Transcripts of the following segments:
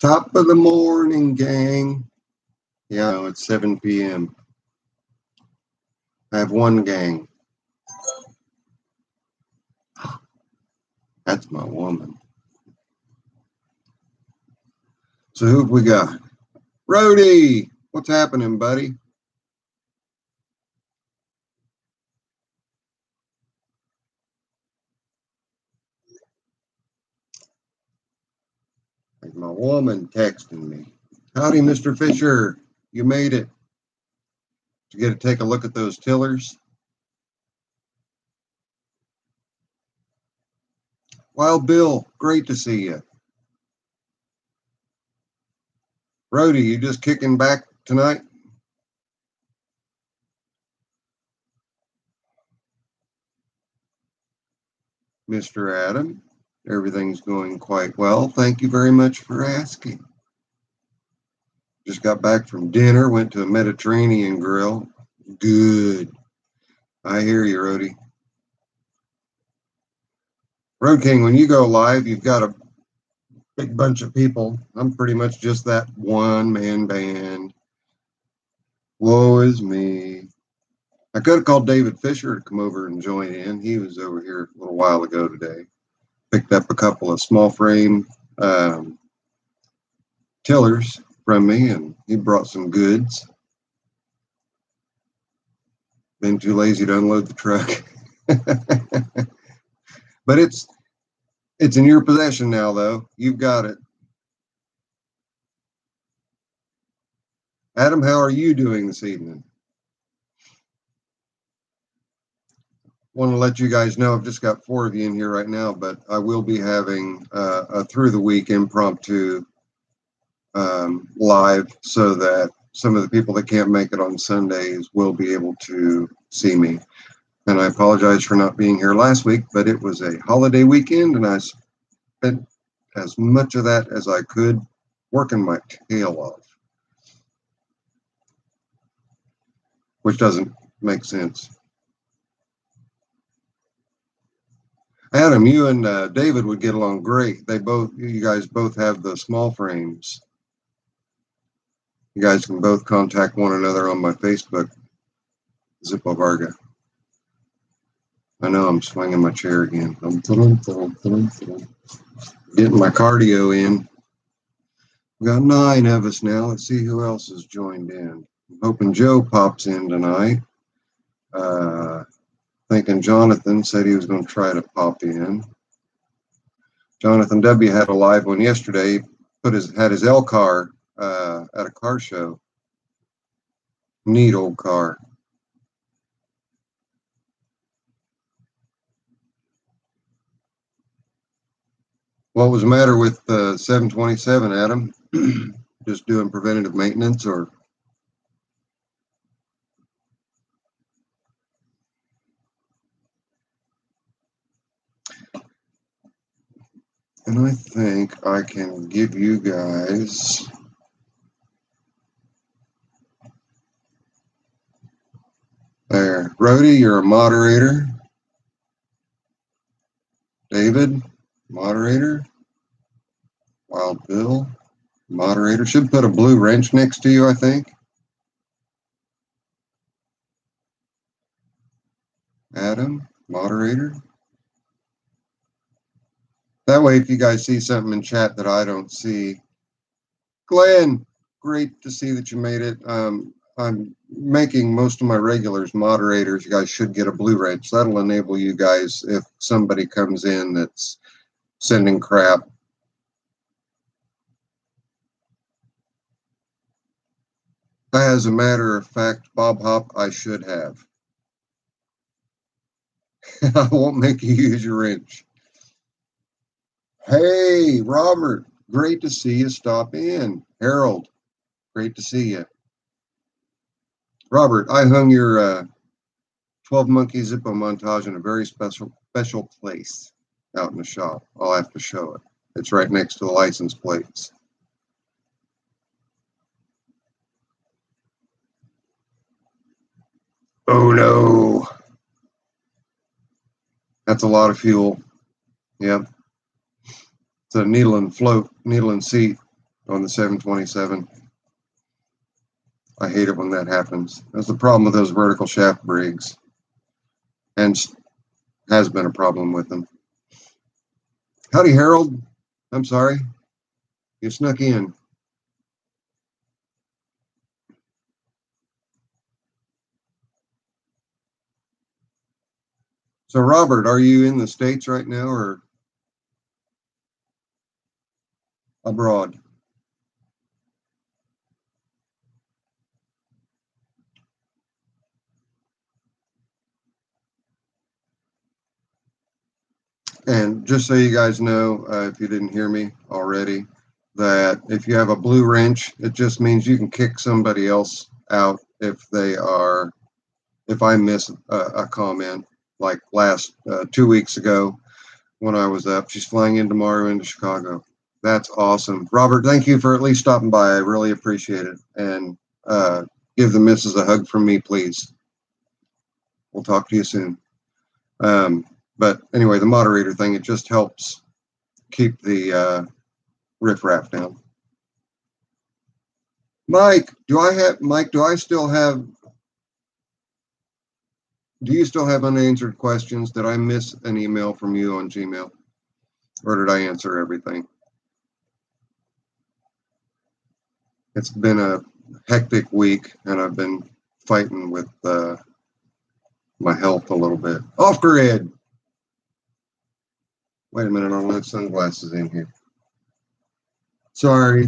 Top of the morning, gang. Yeah, no, it's 7 p.m. I have one gang. That's my woman. So who have we got? Rody, what's happening, buddy? Like my woman texting me. Howdy, Mr. Fisher. You made it. Did you get to take a look at those tillers? Wild Bill, great to see you. Rody, you just kicking back tonight? Mr. Adam, everything's going quite well. Thank you very much for asking. Just got back from dinner, went to a Mediterranean grill. Good. I hear you, Rody. Road King, when you go live, you've got a big bunch of people. I'm pretty much just that one-man band. Woe is me. I could have called David Fisher to come over and join in. He was over here a little while ago today. Picked up a couple of small frame tillers from me, and he brought some goods. Been too lazy to unload the truck. But it's in your possession now, though. You've got it. Adam, how are you doing this evening? Want to let you guys know I've just got 4 of you in here right now, but I will be having a through the week impromptu live so that some of the people that can't make it on Sundays will be able to see me. And I apologize for not being here last week, but it was a holiday weekend and I spent as much of that as I could working my tail off, which doesn't make sense. Adam, you and David would get along great. You guys both have the small frames. You guys can both contact one another on my Facebook, Zippo Varga. I know I'm swinging my chair again. I'm getting my cardio in. We got 9 of us now. Let's see who else has joined in. I'm hoping Joe pops in tonight. Thinking Jonathan said he was going to try to pop in. Jonathan W. had a live one yesterday. Had his L car at a car show. Neat old car. What was the matter with the 727, Adam? Just doing preventative maintenance, or? And I think I can give you guys there. Rody, you're a moderator. David, moderator. Wild Bill, moderator. Should put a blue wrench next to you, I think. Adam, moderator. That way, if you guys see something in chat that I don't see. Glenn, great to see that you made it. I'm making most of my regulars moderators. You guys should get a blue wrench. That'll enable you guys, if somebody comes in that's sending crap. As a matter of fact, Bob Hop, I should have. I won't make you use your wrench. Hey, Robert, great to see you stop in. Harold, great to see you. Robert, I hung your 12 Monkey Zippo montage in a very special place out in the shop. I'll have to show it. It's right next to the license plates. Oh no. That's a lot of fuel. Yep. It's a needle and float, needle and seat on the 727. I hate it when that happens. That's the problem with those vertical shaft Briggs, and has been a problem with them. Howdy, Harold. I'm sorry. You snuck in. So, Robert, are you in the States right now or abroad? And just so you guys know, if you didn't hear me already, that if you have a blue wrench, it just means you can kick somebody else out if I miss a comment, like last 2 weeks ago when I was up. She's flying in tomorrow into Chicago. That's awesome. Robert, thank you for at least stopping by. I really appreciate it. And give the missus a hug from me, please. We'll talk to you soon. But anyway, the moderator thing, it just helps keep the riffraff down. Mike, do you still have unanswered questions? Did I miss an email from you on Gmail? Or did I answer everything? It's been a hectic week and I've been fighting with my health a little bit. Off grid. Wait a minute, I don't have sunglasses in here. Sorry.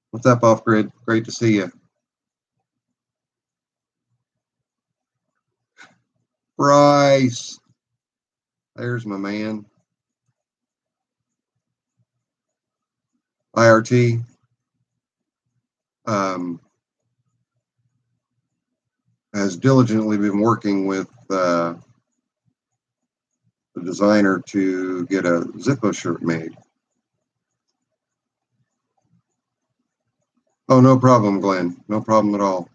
What's up, off grid? Great to see you. Bryce. There's my man. IRT. Has diligently been working with the designer to get a Zippo shirt made. Oh, no problem, Glenn. No problem at all.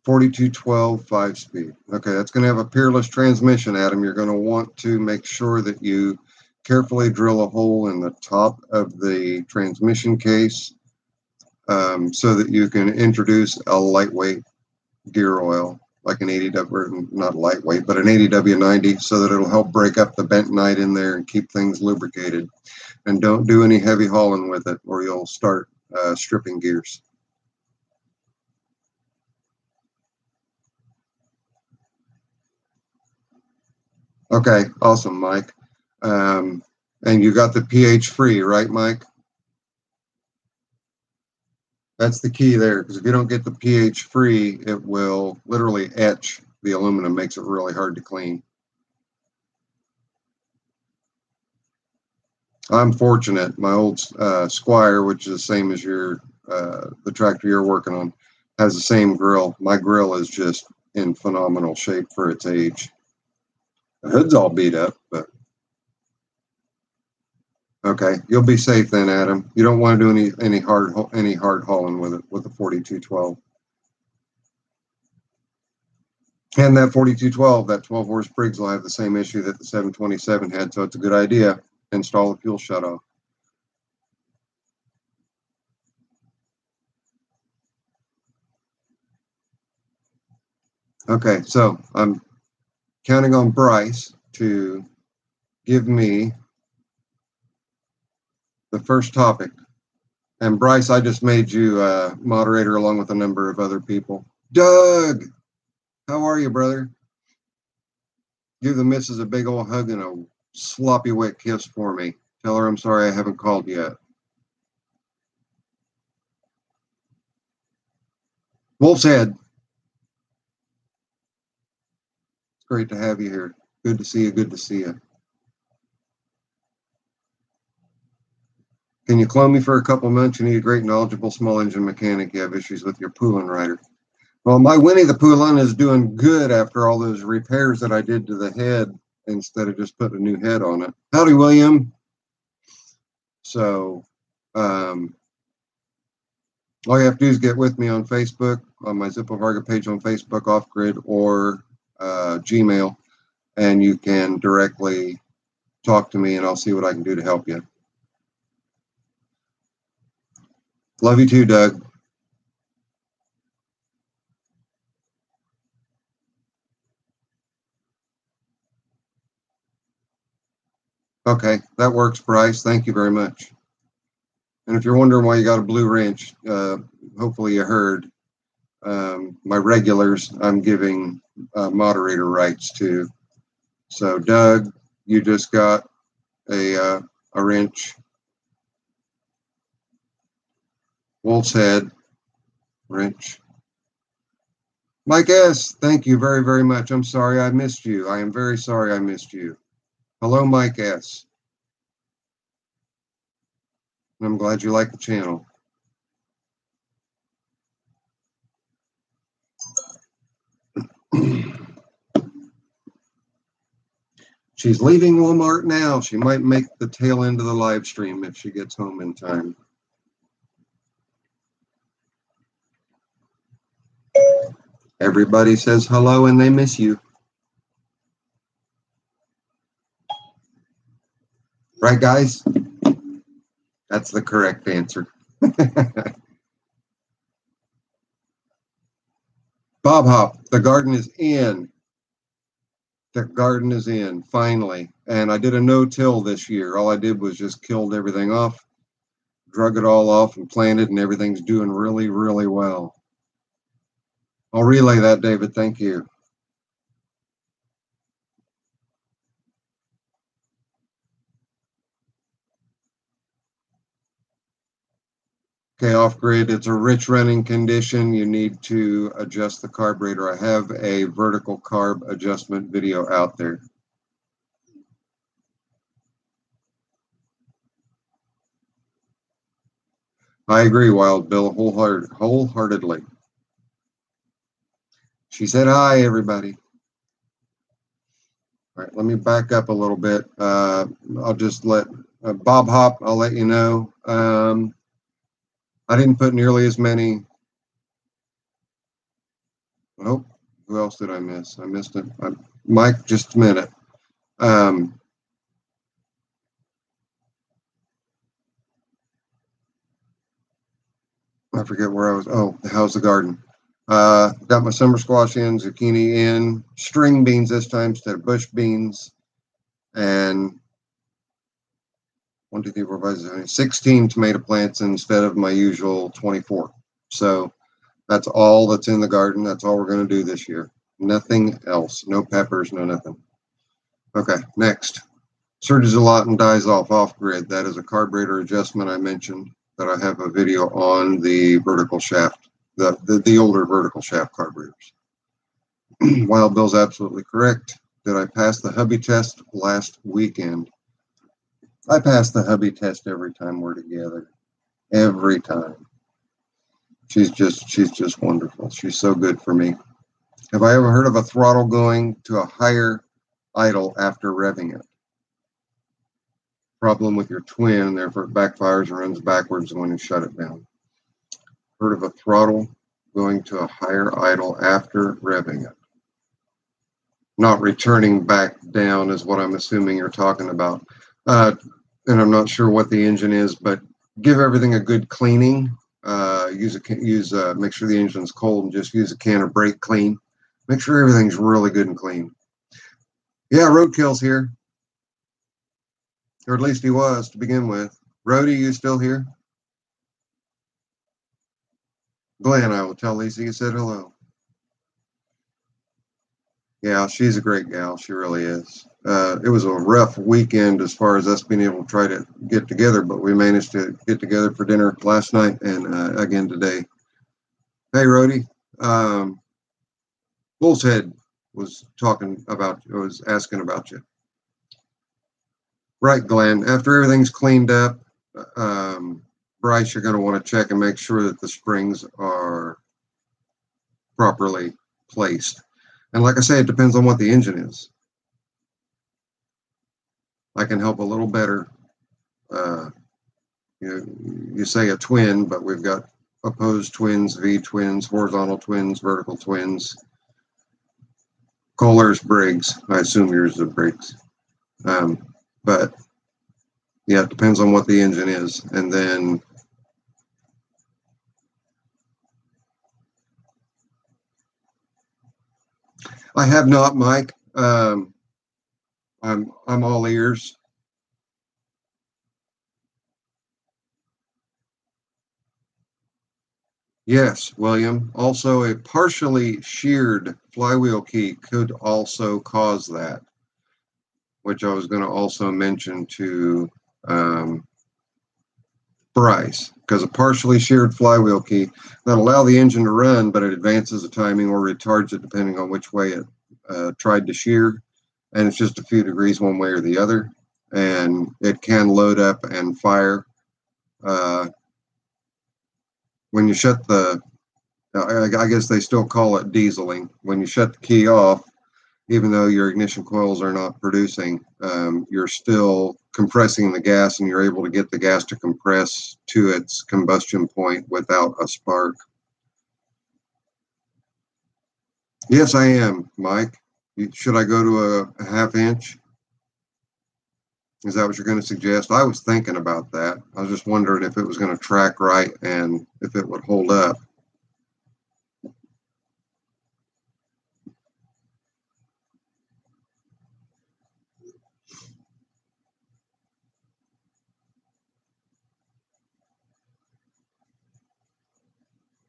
4212 5-speed. Okay, that's going to have a peerless transmission, Adam. You're going to want to make sure that you carefully drill a hole in the top of the transmission case so that you can introduce a lightweight gear oil, like an 80W, not lightweight, but an 80W90, so that it'll help break up the bentonite in there and keep things lubricated. And don't do any heavy hauling with it or you'll start stripping gears. Okay, awesome, Mike. And you got the pH free, right, Mike? That's the key there, because if you don't get the pH free, it will literally etch the aluminum, makes it really hard to clean. I'm fortunate. My old Squire, which is the same as the tractor you're working on, has the same grill. My grill is just in phenomenal shape for its age. The hood's all beat up, but okay, you'll be safe then, Adam. You don't want to do any hard hauling with it with the 4212. And that 4212, that 12 horse Briggs will have the same issue that the 727 had, so it's a good idea. Install a fuel shutoff. Okay, so I'm counting on Bryce to give me the first topic. And Bryce, I just made you moderator along with a number of other people. Doug, how are you, brother? Give the missus a big old hug and a sloppy wet kiss for me. Tell her I'm sorry I haven't called yet. Wolf's Head. It's great to have you here. Good to see you. Good to see you. Can you clone me for a couple months? You need a great, knowledgeable small engine mechanic. You have issues with your Poulin rider. Well, my Winnie the Poulin is doing good after all those repairs that I did to the head instead of just putting a new head on it. Howdy, William. So, all you have to do is get with me on Facebook, on my Zippo Varga page on Facebook, Off Grid, or Gmail, and you can directly talk to me and I'll see what I can do to help you. Love you too, Doug. Okay, that works, Bryce. Thank you very much. And if you're wondering why you got a blue wrench, hopefully you heard my regulars I'm giving moderator rights to. So Doug, you just got a wrench. Wolf's Head wrench. Mike S., thank you very, very much. I'm sorry I missed you. I am very sorry I missed you. Hello, Mike S. I'm glad you like the channel. She's leaving Walmart now. She might make the tail end of the live stream if she gets home in time. Everybody says hello and they miss you. Right, guys? That's the correct answer. Bob Hop, the garden is in. The garden is in, finally. And I did a no-till this year. All I did was just killed everything off, drug it all off and planted, and everything's doing really, really well. I'll relay that, David. Thank you. Okay, off-grid, it's a rich running condition. You need to adjust the carburetor. I have a vertical carb adjustment video out there. I agree, Wild Bill, wholeheartedly. She said hi, everybody. All right, let me back up a little bit. I'll just let Bob Hop, I'll let you know. I didn't put nearly as many. Oh, who else did I miss? I missed it. Mike, just a minute. I forget where I was. Oh, how's the garden? Got my summer squash in, zucchini in, string beans this time instead of bush beans, and 1, 2, 3, 4, 5, 6, 16 tomato plants instead of my usual 24. So that's all that's in the garden. That's all we're going to do this year. Nothing else. No peppers, no nothing. Okay, next. Surges a lot and dies off grid. That is a carburetor adjustment I mentioned that I have a video on the vertical shaft, the older vertical shaft carburetors. Wild Bill's absolutely correct. Did I pass the hubby test last weekend? I pass the hubby test every time we're together. Every time. She's just wonderful. She's so good for me. Have I ever heard of a throttle going to a higher idle after revving it? Problem with your twin, and therefore it backfires and runs backwards when you shut it down. Heard of a throttle going to a higher idle after revving it? Not returning back down is what I'm assuming you're talking about. And I'm not sure what the engine is, but give everything a good cleaning. Make sure the engine's cold and just use a can of brake clean. Make sure everything's really good and clean. Yeah, Roadkill's here. Or at least he was to begin with. Rhodey, you still here? Glenn, I will tell Lisa you said hello. Yeah, she's a great gal. She really is. It was a rough weekend as far as us being able to try to get together, but we managed to get together for dinner last night and again today. Hey, Rhodey. Bull's Head was asking about you. Right, Glenn. After everything's cleaned up, Bryce, you're going to want to check and make sure that the springs are properly placed. And like I say, it depends on what the engine is. I can help a little better. You say a twin, but we've got opposed twins, V twins, horizontal twins, vertical twins. Kohler's Briggs. I assume yours is a Briggs. But yeah, it depends on what the engine is. And then I have not, Mike. I'm all ears. Yes, William. Also, a partially sheared flywheel key could also cause that, which I was going to also mention to um, Bryce, because a partially sheared flywheel key that allow the engine to run, but it advances the timing or retards it depending on which way it tried to shear, and it's just a few degrees one way or the other, and it can load up and fire. Uh, when you shut the, I guess they still call it dieseling. When you shut the key off, even though your ignition coils are not producing, you're still compressing the gas and you're able to get the gas to compress to its combustion point without a spark. Yes, I am, Mike. Should I go to a half inch? Is that what you're going to suggest? I was thinking about that. I was just wondering if it was going to track right and if it would hold up.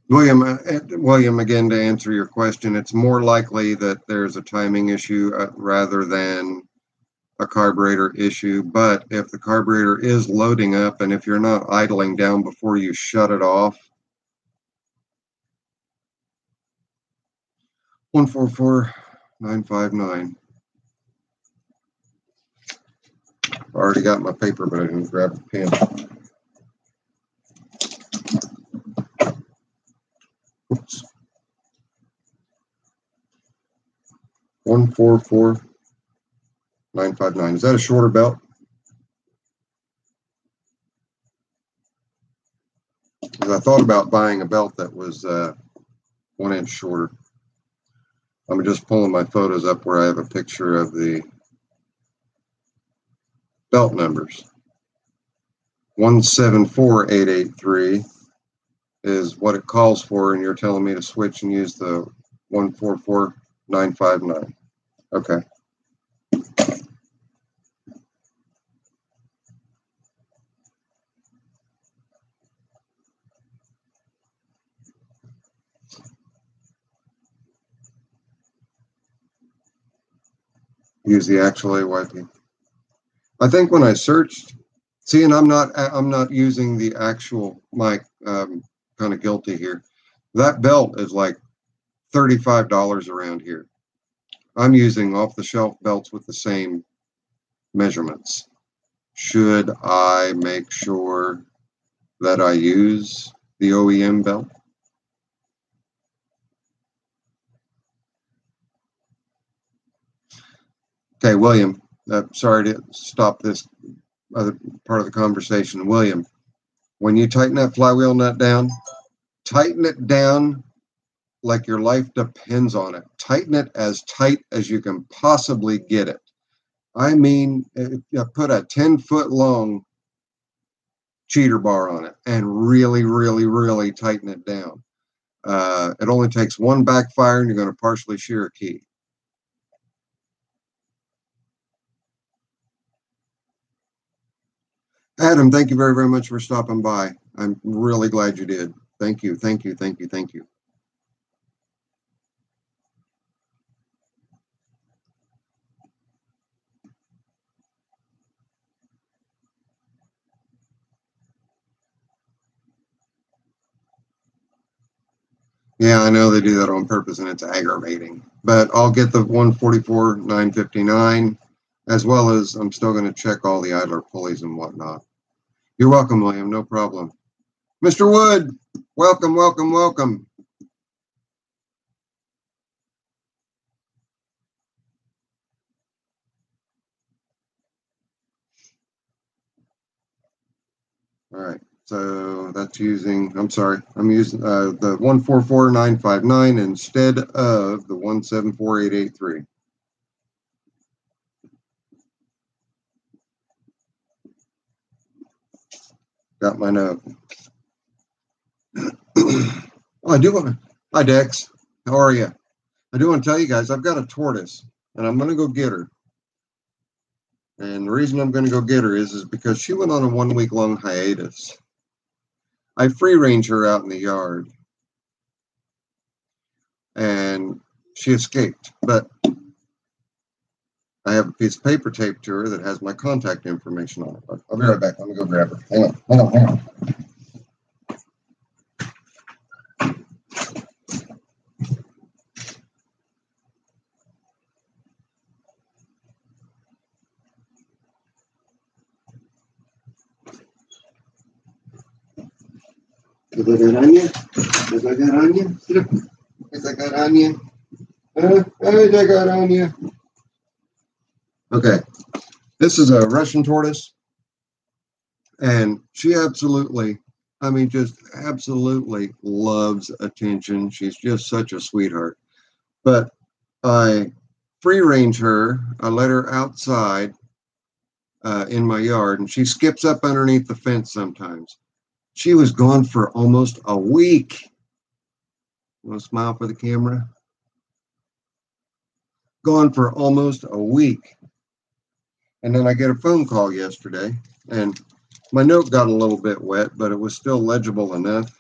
William, again, to answer your question, it's more likely that there's a timing issue rather than a carburetor issue. But if the carburetor is loading up and if you're not idling down before you shut it off, 144959. I already got my paper, but I didn't grab the pen. Oops. 144959. Is that a shorter belt? Because I thought about buying a belt that was 1 inch shorter. I'm just pulling my photos up where I have a picture of the belt numbers. 174883 is what it calls for, and you're telling me to switch and use the 144959. Okay. Use the actual AYP. I think when I searched, see, and I'm not using the actual mic. Kind of guilty here. That belt is like $35 around here. I'm using off the shelf belts with the same measurements. Should I make sure that I use the OEM belt? Okay, William, sorry to stop this other part of the conversation. William, when you tighten that flywheel nut down, tighten it down like your life depends on it. Tighten it as tight as you can possibly get it. I mean, put a 10-foot long cheater bar on it and really, really, really tighten it down. It only takes one backfire and you're going to partially shear a key. Adam, thank you very, very much for stopping by. I'm really glad you did. Thank you, thank you, thank you, thank you. Yeah, I know they do that on purpose and it's aggravating. But I'll get the 144959 as well as I'm still going to check all the idler pulleys and whatnot. You're welcome, William. No problem. Mr. Wood, welcome, welcome, welcome. All right. So that's using, I'm sorry, I'm using the 144959 instead of the 174883. Got my note. Oh, I do want to. Hi, Dex. How are you? I do want to tell you guys I've got a tortoise, and I'm going to go get her. And the reason I'm going to go get her is because she went on a 1 week long hiatus. I free range her out in the yard, and she escaped. But I have a piece of paper taped to her that has my contact information on it. I'll be right back. Let me go grab her. Hang on. Is that good on you? Is that good on you? Is that good on you? Is that good on you? Okay. This is a Russian tortoise, and she absolutely, I mean, just absolutely loves attention. She's just such a sweetheart. But I free range her. I let her outside in my yard, and she skips up underneath the fence sometimes. She was gone for almost a week. You want to smile for the camera? Gone for almost a week. And then I get a phone call yesterday, and my note got a little bit wet, but it was still legible enough.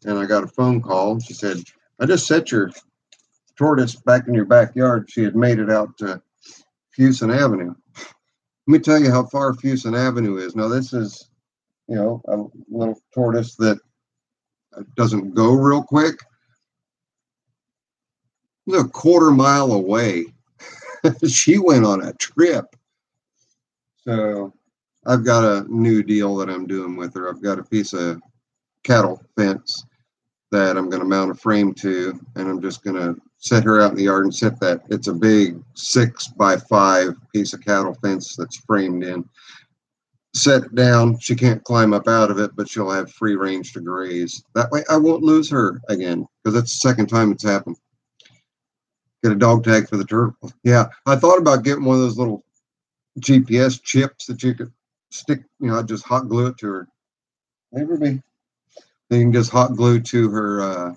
And I got a phone call. She said, I just set your tortoise back in your backyard. She had made it out to Fuson Avenue. Let me tell you how far Fuson Avenue is. Now, this is, a little tortoise that doesn't go real quick. It's a quarter mile away. She went on a trip. So I've got a new deal that I'm doing with her. I've got a piece of cattle fence that I'm going to mount a frame to, and I'm just going to set her out in the yard and set that. It's a big 6x5 piece of cattle fence that's framed in. Set it down. She can't climb up out of it, but she'll have free range to graze. That way I won't lose her again, because that's the second time it's happened. Get a dog tag for the turtle. Yeah, I thought about getting one of those little GPS chips that you could stick, I'd just hot glue it to her. Never be. Then you can just hot glue to her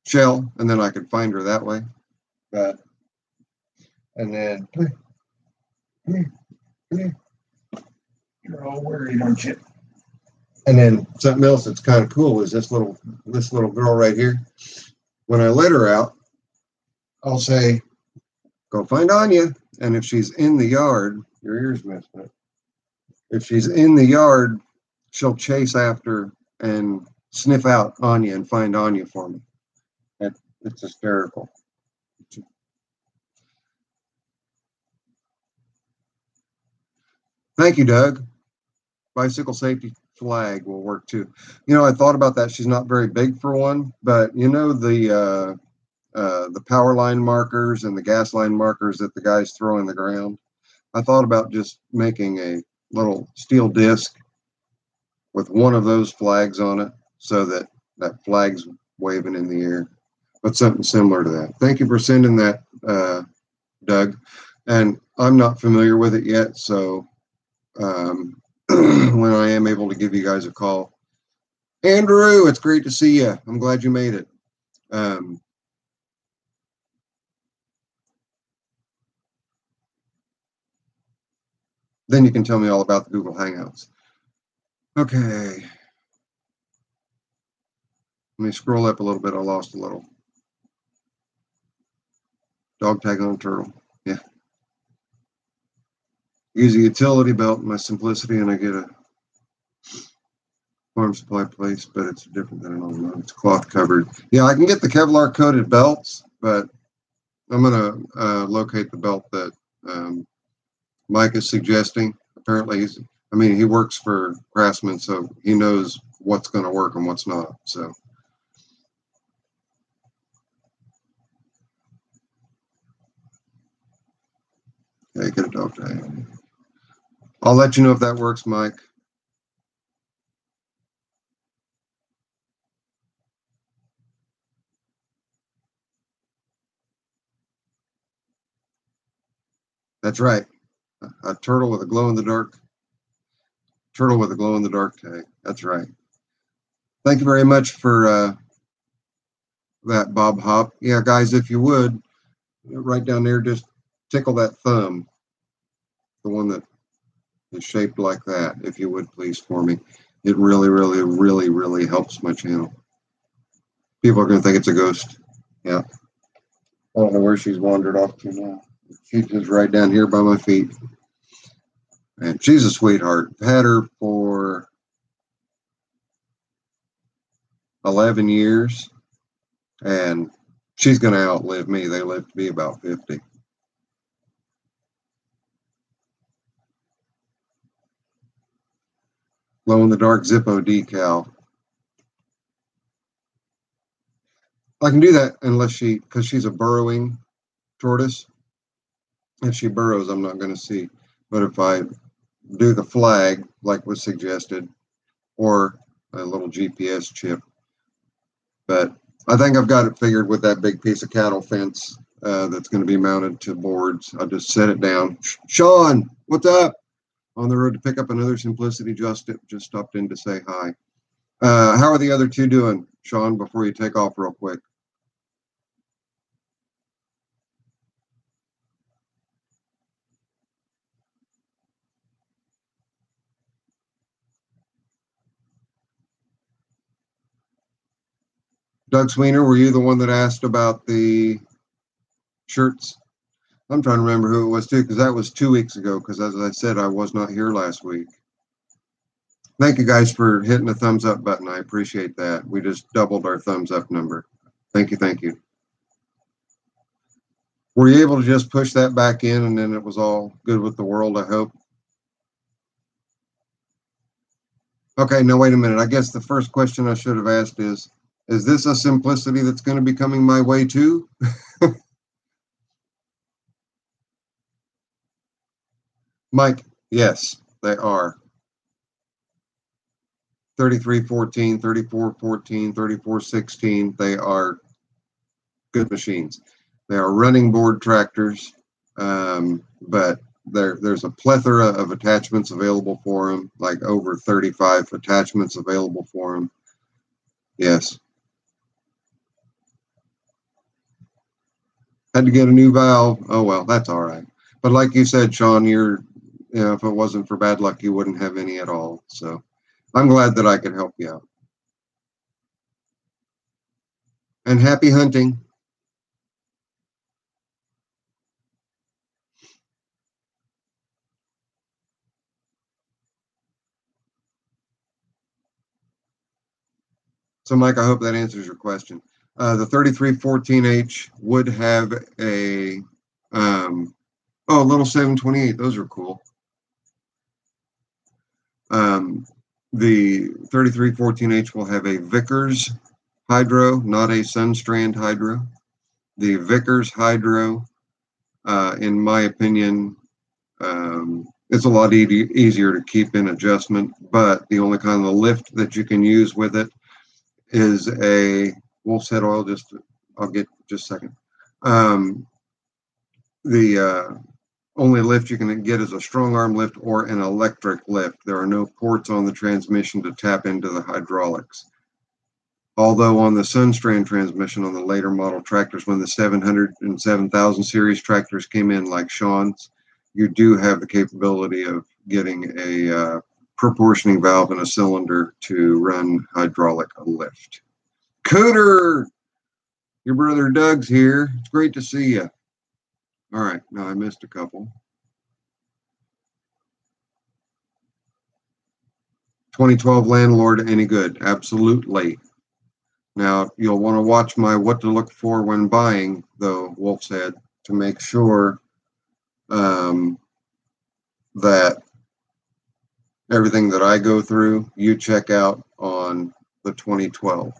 shell, and then I could find her that way. But and then you're all worried, aren't you? And then something else that's kind of cool is this little girl right here. When I let her out, I'll say, "Go find Anya," and if she's in the yard, your ears messed up. If she's in the yard, she'll chase after and sniff out Anya and find Anya for me. It's hysterical. Thank you, Doug. Bicycle safety flag will work too. I thought about that. She's not very big for one, but the power line markers and the gas line markers that the guys throw in the ground. I thought about just making a little steel disc with one of those flags on it, so that that flag's waving in the air. But something similar to that. Thank you for sending that, Doug. And I'm not familiar with it yet, so when I am able to give you guys a call. Andrew, it's great to see you. I'm glad you made it. Um, then you can tell me all about the Google Hangouts. Okay. Let me scroll up a little bit. I lost a little. Dog tag on a turtle. Yeah. Use a utility belt in my simplicity, and I get a farm supply place, but it's different than an all. It's cloth covered. Yeah, I can get the Kevlar coated belts, but I'm going to locate the belt that Mike is suggesting. Apparently, he works for Craftsman, so he knows what's going to work and what's not. So, yeah, get a dog tag. I'll let you know if that works, Mike. That's right. A turtle with a glow in the dark Turtle with a glow-in-the-dark tag. That's right. Thank you very much for that, Bob Hop. Yeah, guys, if you would, right down there, just tickle that thumb, the one that is shaped like that, if you would, please, for me. It really, really, really, really helps my channel. People are going to think it's a ghost. Yeah. I don't know where she's wandered off to now. She's just right down here by my feet. And she's a sweetheart. I've had her for 11 years, and she's going to outlive me. They live to be about 50. Glow in the dark Zippo decal. I can do that unless because she's a burrowing tortoise. If she burrows, I'm not going to see. But if I do the flag, like was suggested, or a little GPS chip, but I think I've got it figured with that big piece of cattle fence that's going to be mounted to boards. I'll just set it down. Sean, what's up? On the road to pick up another Simplicity. Just stopped in to say hi. How are the other two doing, Sean, before you take off real quick? Doug Sweener, were you the one that asked about the shirts? I'm trying to remember who it was too, because that was 2 weeks ago, because as I said, I was not here last week. Thank you guys for hitting the thumbs up button. I appreciate that. We just doubled our thumbs up number. Thank you, thank you. Were you able to just push that back in and then it was all good with the world, I hope? Okay, now wait a minute. I guess the first question I should have asked is this a Simplicity that's going to be coming my way too? Mike, yes, they are. 3314, 3414, 3416, they are good machines. They are running board tractors, but there's a plethora of attachments available for them, like over 35 attachments available for them. Yes. Had to get a new valve. Oh, well, that's all right. But like you said, Sean, if it wasn't for bad luck, you wouldn't have any at all. So I'm glad that I could help you out. And happy hunting. So, Mike, I hope that answers your question. The 3314H would have a little 728. Those are cool. The 3314H will have a Vickers hydro, not a Sunstrand hydro. The Vickers hydro, in my opinion, it's a lot easier to keep in adjustment, but the only kind of lift that you can use with it is a Wolf's Head oil. I'll get just a second. The only lift you can get is a strong arm lift or an electric lift. There are no ports on the transmission to tap into the hydraulics. Although on the Sunstrand transmission on the later model tractors, when the 700 and 7000 series tractors came in like Sean's, you do have the capability of getting a proportioning valve and a cylinder to run hydraulic lift. Cooter, your brother Doug's here. It's great to see you. All right, now I missed a couple. 2012 Landlord, any good? Absolutely. Now, you'll want to watch my what to look for when buying, though, Wolf's Head, to make sure that everything that I go through, you check out on the 2012.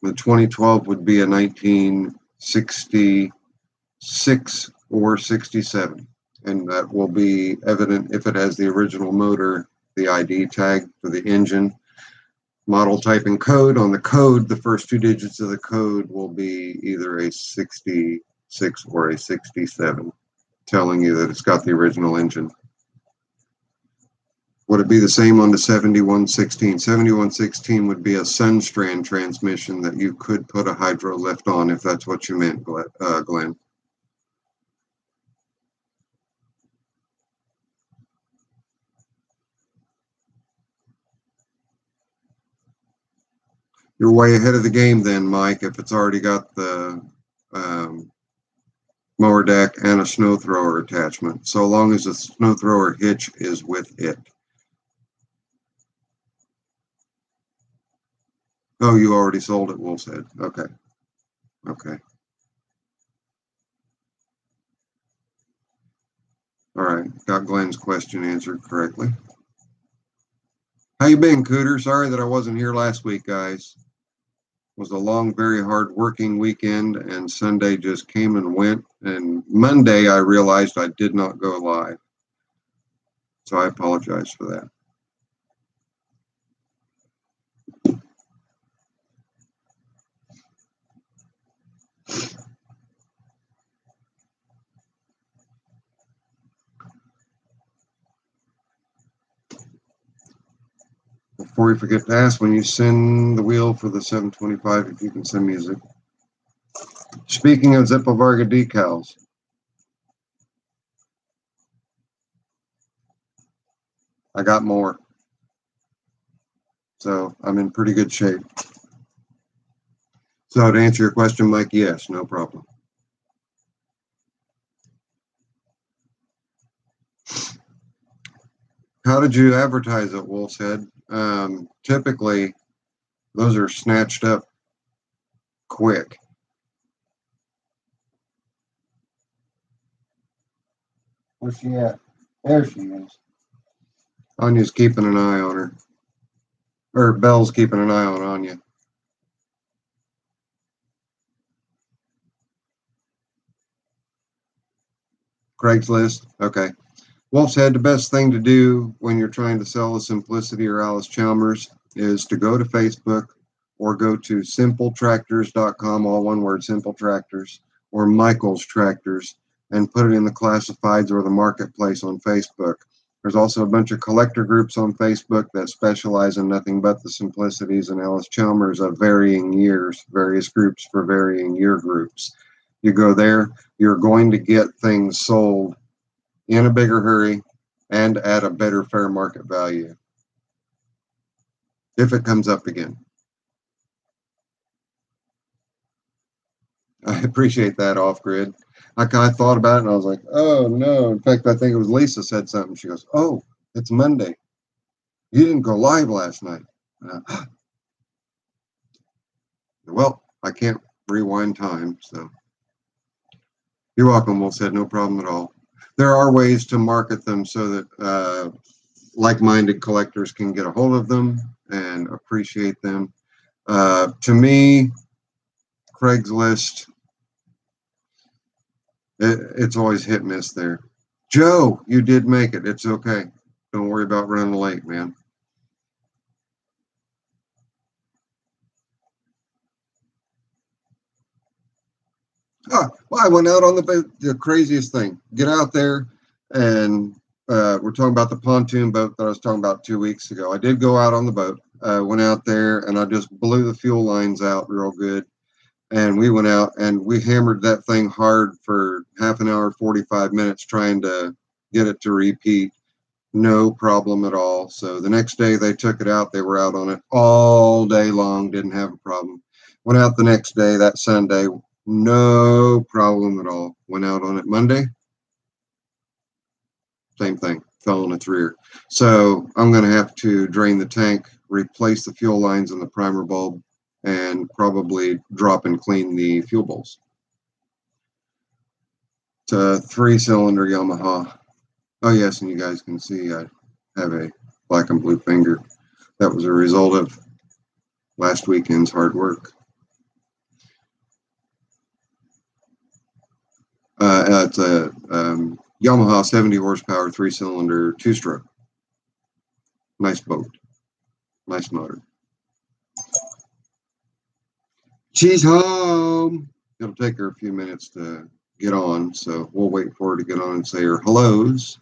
The 2012 would be a 1966 or 67, and that will be evident if it has the original motor, the ID tag for the engine, model type and code. On the code, the first two digits of the code will be either a 66 or a 67, telling you that it's got the original engine. Would it be the same on the 7116? 7116 would be a Sunstrand transmission that you could put a hydro lift on, if that's what you meant, Glenn. You're way ahead of the game then, Mike, if it's already got the mower deck and a snow thrower attachment, so long as the snow thrower hitch is with it. Oh, you already sold it, Wolf's Head. Okay. Okay. All right. Got Glenn's question answered correctly. How you been, Cooter? Sorry that I wasn't here last week, guys. It was a long, very hard working weekend, and Sunday just came and went. And Monday, I realized I did not go live. So I apologize for that. Before you forget to ask, when you send the wheel for the 725, if you can send me a zip. Speaking of Zippo Varga decals, I got more. So I'm in pretty good shape. So to answer your question, Mike, yes, no problem. How did you advertise it, Wolf's Head? Typically, those are snatched up quick. Where's she at? There she is. Anya's keeping an eye on her. Or Belle's keeping an eye on Anya. Craigslist? Okay. Wolf's Head, the best thing to do when you're trying to sell a Simplicity or Alice Chalmers is to go to Facebook or go to simpletractors.com, all one word, Simple Tractors, or Michael's Tractors, and put it in the classifieds or the marketplace on Facebook. There's also a bunch of collector groups on Facebook that specialize in nothing but the Simplicities and Alice Chalmers of varying years, various groups for varying year groups. You go there, you're going to get things sold in a bigger hurry and at a better fair market value if it comes up again. I appreciate that, off grid. I kind of thought about it and I was like, oh no. In fact, I think it was Lisa said something. She goes, oh, it's Monday. You didn't go live last night. Well, I can't rewind time, so you're welcome. Will said no problem at all. There are ways to market them so that like-minded collectors can get a hold of them and appreciate them. To me, Craigslist, it's always hit miss there. Joe, you did make it. It's okay. Don't worry about running late, man. Oh, well, I went out on the craziest thing. Get out there, and we're talking about the pontoon boat that I was talking about 2 weeks ago. I did go out on the boat. Went out there, and I just blew the fuel lines out real good. And we went out and we hammered that thing hard for half an hour, 45 minutes, trying to get it to repeat. No problem at all. So the next day they took it out. They were out on it all day long. Didn't have a problem. Went out the next day, that Sunday, no problem at all. Went out on it Monday. Same thing. Fell on its rear. So I'm going to have to drain the tank, replace the fuel lines in the primer bulb, and probably drop and clean the fuel bowls. It's a 3-cylinder Yamaha. Oh yes, and you guys can see I have a black and blue finger. That was a result of last weekend's hard work. It's a Yamaha 70 horsepower 3-cylinder 2-stroke. Nice boat. Nice motor. She's home. It'll take her a few minutes to get on, so we'll wait for her to get on and say her hellos.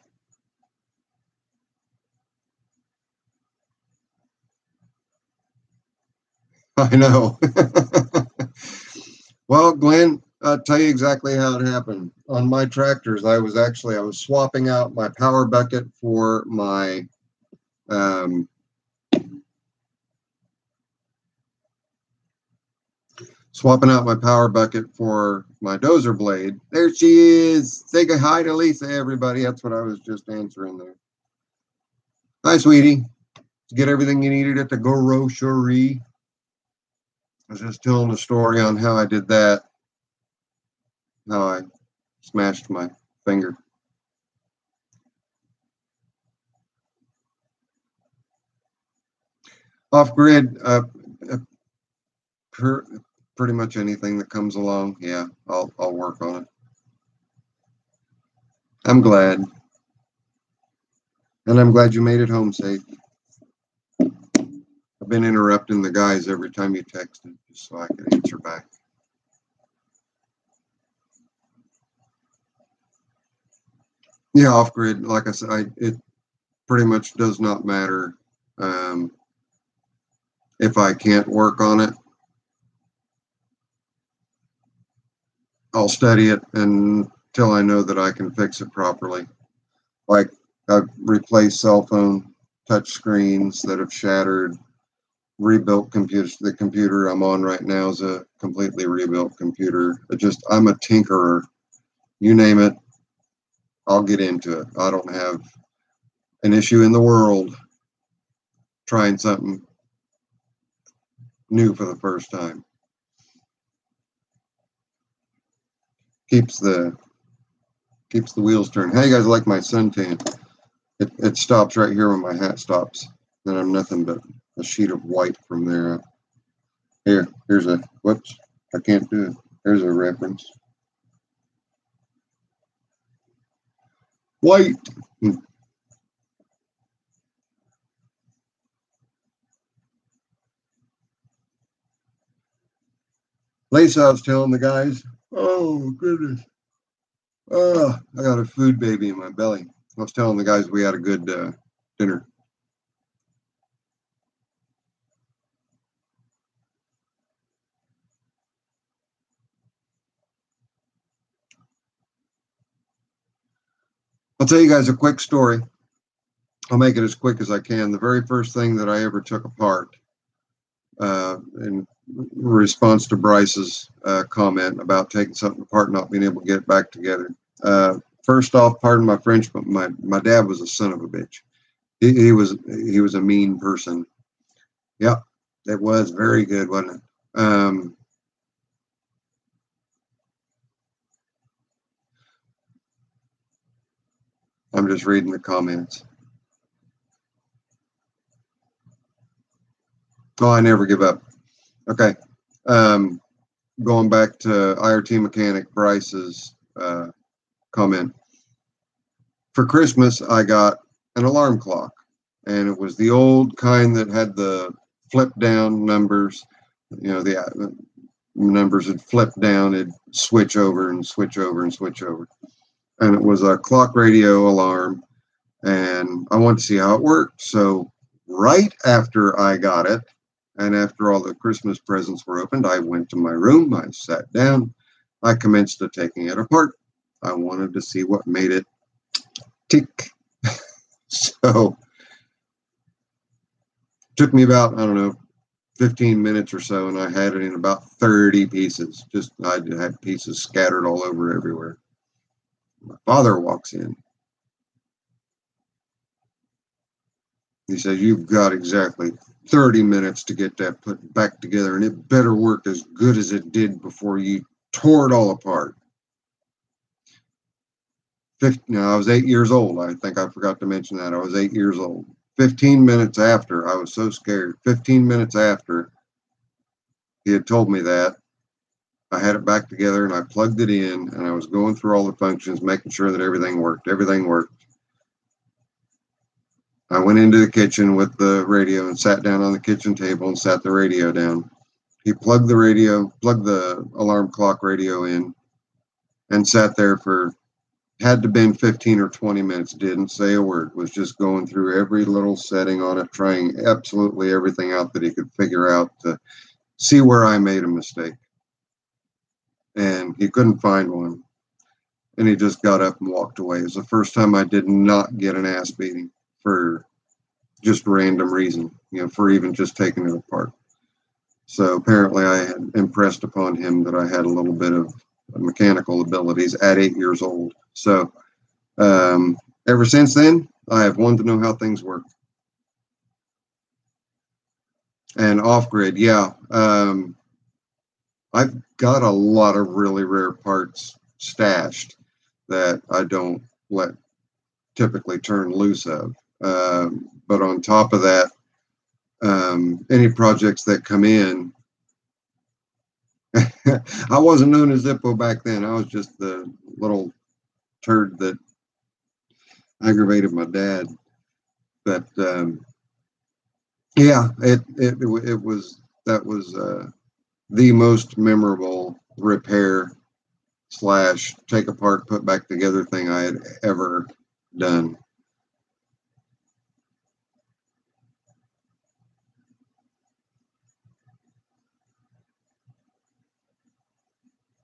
I know. Well, Glenn, I'll tell you exactly how it happened. On my tractors, I was swapping out my power bucket for my um, dozer blade. There she is. Say hi to Lisa, everybody. That's what I was just answering there. Hi, sweetie. Get everything you needed at the grocery. I was just telling a story on how I did that, how I smashed my finger. Off grid, uh, per, pretty much anything that comes along. Yeah, I'll work on it. I'm glad, and I'm glad you made it home safe. I've been interrupting the guys every time you texted, just so I could answer back. Yeah, off grid, like I said, it pretty much does not matter um, if I can't work on it. I'll study it until I know that I can fix it properly. Like I've replaced cell phone touch screens that have shattered, rebuilt computers. The computer I'm on right now is a completely rebuilt computer. I'm a tinkerer. You name it, I'll get into it. I don't have an issue in the world trying something new for the first time. Keeps the keeps the wheels turning. How you guys like my suntan? It stops right here when my hat stops. Then I'm nothing but a sheet of white from there. Here's a whoops. I can't do it. There's a reference. White. Lisa, I was telling the guys, oh goodness, I got a food baby in my belly. I was telling the guys we had a good dinner. I'll tell you guys a quick story. I'll make it as quick as I can. The very first thing that I ever took apart, in response to Bryce's comment about taking something apart and not being able to get it back together. First off, pardon my French, but my dad was a son of a bitch. He was a mean person. Yep, it was very good, wasn't it? I'm just reading the comments. Oh, I never give up. Okay. Um, Going back to IRT mechanic Bryce's comment. For Christmas, I got an alarm clock, and it was the old kind that had the flip down numbers. You know, the numbers would flip down, it'd switch over and switch over and switch over. And it was a clock radio alarm, and I wanted to see how it worked. So, right after I got it, and after all the Christmas presents were opened, I went to my room, I sat down, I commenced to taking it apart. I wanted to see what made it tick. So, it took me about, I don't know, 15 minutes or so, and I had it in about 30 pieces. Just, I had pieces scattered all over everywhere. My father walks in. He says, you've got exactly 30 minutes to get that put back together, and it better work as good as it did before you tore it all apart. I was 8 years old. I think I forgot to mention that. I was 8 years old. 15 minutes after, I was so scared. 15 minutes after he had told me that, I had it back together and I plugged it in, and I was going through all the functions, making sure that everything worked. Everything worked. I went into the kitchen with the radio and sat down on the kitchen table and sat the radio down. He plugged the alarm clock radio in, and sat there for, had to been 15 or 20 minutes. Didn't say a word. Was just going through every little setting on it, trying absolutely everything out that he could figure out to see where I made a mistake. And he couldn't find one. And he just got up and walked away. It was the first time I did not get an ass beating for just random reason, for even just taking it apart. So apparently I had impressed upon him that I had a little bit of mechanical abilities at 8 years old. So ever since then, I have wanted to know how things work. And off grid, yeah. I've got a lot of really rare parts stashed that I don't let typically turn loose of. But on top of that, any projects that come in, I wasn't known as Zippo back then. I was just the little turd that aggravated my dad. But yeah, it was that was the most memorable repair slash take apart put back together thing I had ever done.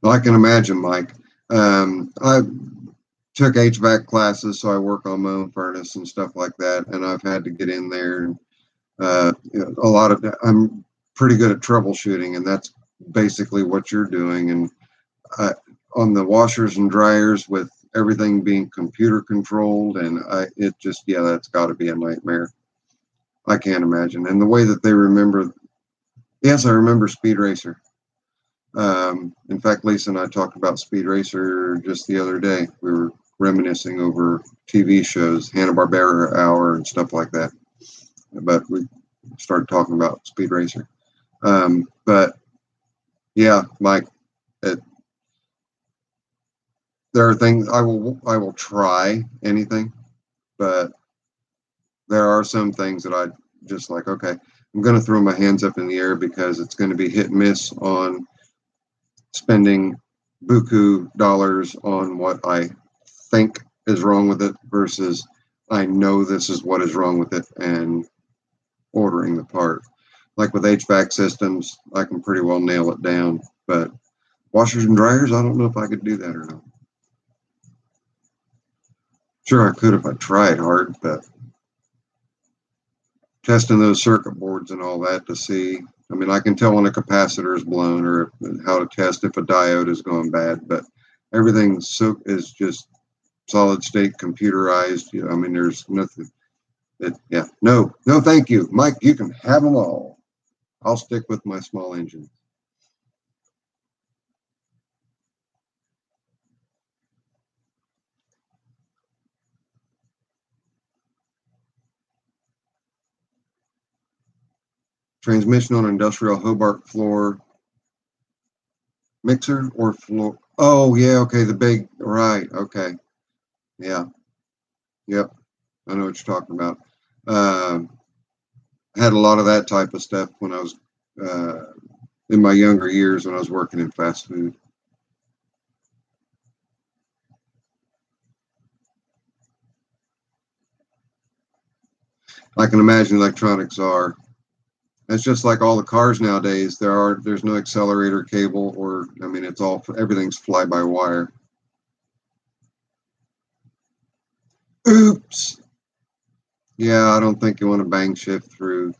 Well, I can imagine, Mike. I took HVAC classes, so I work on my own furnace and stuff like that, and I've had to get in there. And a lot of I'm pretty good at troubleshooting, and that's basically what you're doing. And I, on the washers and dryers, with everything being computer controlled, and it just, yeah, that's got to be a nightmare. I can't imagine. And the way that they remember, yes, I remember Speed Racer. In fact, Lisa and I talked about Speed Racer just the other day. We were reminiscing over TV shows, Hanna-Barbera Hour and stuff like that. But we started talking about Speed Racer. But yeah, Mike, it, there are things I will try anything, but there are some things that I just like. Okay, I'm going to throw my hands up in the air because it's going to be hit and miss on spending buku dollars on what I think is wrong with it versus I know this is what is wrong with it and ordering the part. Like with HVAC systems, I can pretty well nail it down, but washers and dryers, I don't know if I could do that or not. Sure, I could if I tried hard, but testing those circuit boards and all that to see. I mean, I can tell when a capacitor is blown or how to test if a diode is going bad, but everything is just solid state computerized. I mean, there's nothing. Yeah, no, thank you, Mike. You can have them all. I'll stick with my small engine. Transmission on industrial Hobart floor mixer or floor. Oh yeah, okay, the big right. Okay, yeah, yep. I know what you're talking about. Um, had a lot of that type of stuff when I was uh, in my younger years when I was working in fast food. I can imagine electronics are. It's just like all the cars nowadays. There's no accelerator cable, or I mean, it's all everything's fly by wire. Oops. Yeah, I don't think you want to bang shift through.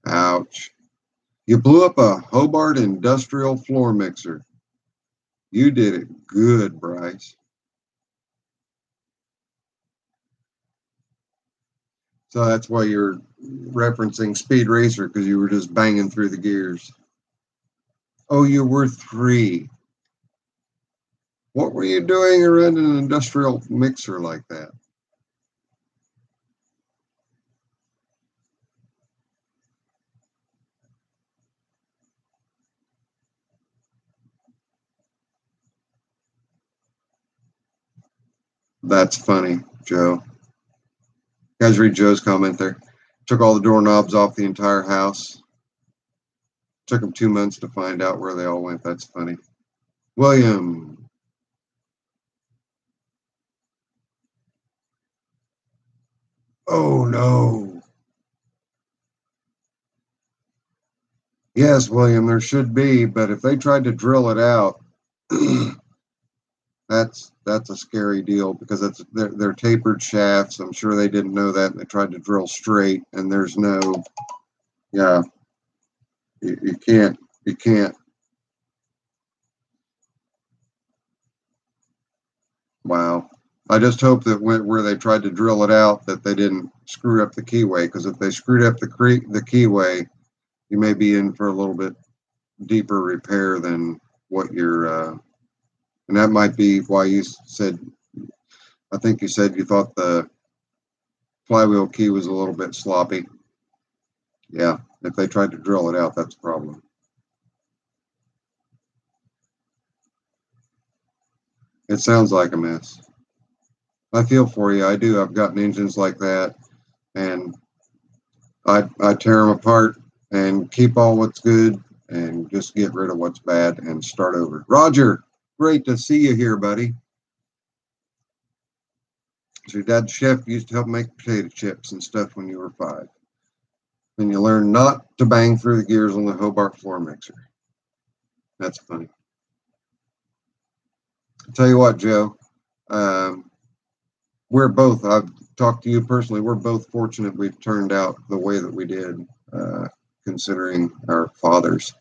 Ouch. You blew up a Hobart industrial floor mixer. You did it good, Bryce. So that's why you're referencing Speed Racer because you were just banging through the gears. Oh, you were 3. What were you doing around an industrial mixer like that? That's funny, Joe. You guys read Joe's comment there. Took all the doorknobs off the entire house. Took him 2 months to find out where they all went. That's funny. William. Oh no. Yes, William, there should be, but if they tried to drill it out, that's a scary deal because they're tapered shafts. I'm sure they didn't know that, and they tried to drill straight, and there's no, yeah, you can't. Wow. I just hope that where they tried to drill it out, that they didn't screw up the keyway, because if they screwed up the keyway, you may be in for a little bit deeper repair than what you're, and that might be why you said, I think you said you thought the flywheel key was a little bit sloppy. Yeah, if they tried to drill it out, that's a problem. It sounds like a mess. I feel for you. I do. I've gotten engines like that, and I tear them apart and keep all what's good and just get rid of what's bad and start over. Roger, great to see you here, buddy. So your dad's chef used to help make potato chips and stuff when you were 5. And you learned not to bang through the gears on the Hobart floor mixer. That's funny. I'll tell you what, Joe. Um, we're both, I've talked to you personally, we're both fortunate we've turned out the way that we did, considering our fathers.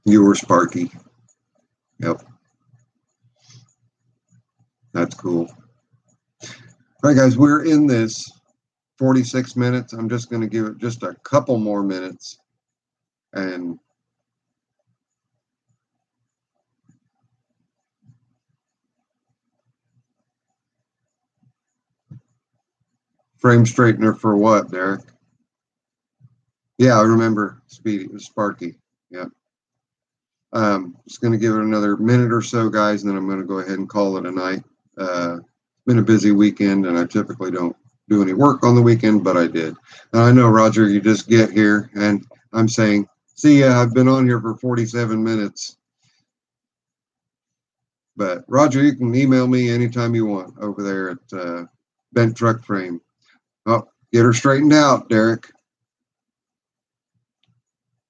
You were Sparky. Yep, that's cool. All right, guys, we're in this 46 minutes. I'm just going to give it just a couple more minutes. And frame straightener for what, Derek? Yeah, I remember Speedy. It was Sparky. Yeah. Just going to give it another minute or so, guys, and then I'm going to go ahead and call it a night. It's been a busy weekend, and I typically don't do any work on the weekend, but I did. And I know, Roger, you just get here, and I'm saying, see ya, I've been on here for 47 minutes. But Roger, you can email me anytime you want over there at Bent Truck Frame. Oh, get her straightened out, Derek.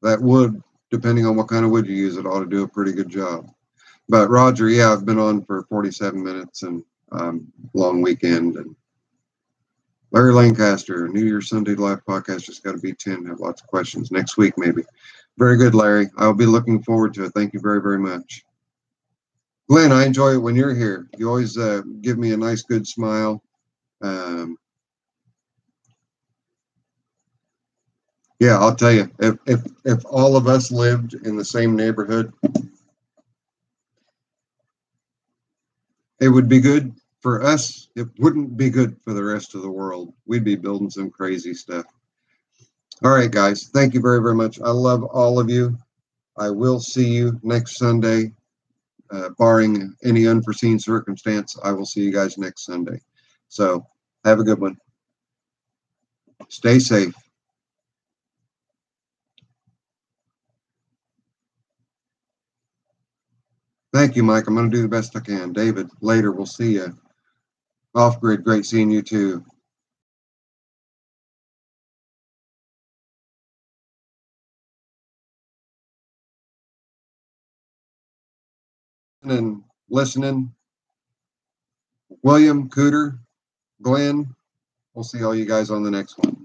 That wood, depending on what kind of wood you use, it ought to do a pretty good job. But Roger, yeah, I've been on for 47 minutes and long weekend. And Larry Lancaster, New Year's Sunday Live podcast, just got to be 10. Have lots of questions next week, maybe. Very good, Larry. I'll be looking forward to it. Thank you very, very much. Glenn, I enjoy it when you're here. You always give me a nice, good smile. Um, yeah, I'll tell you, if all of us lived in the same neighborhood, it would be good for us. It wouldn't be good for the rest of the world. We'd be building some crazy stuff. All right, guys. Thank you very, very much. I love all of you. I will see you next Sunday, barring any unforeseen circumstance. I will see you guys next Sunday. So have a good one. Stay safe. Thank you, Mike. I'm going to do the best I can. David, later. We'll see you. Off grid. Great seeing you too. And listening. William, Cooter, Glenn, we'll see all you guys on the next one.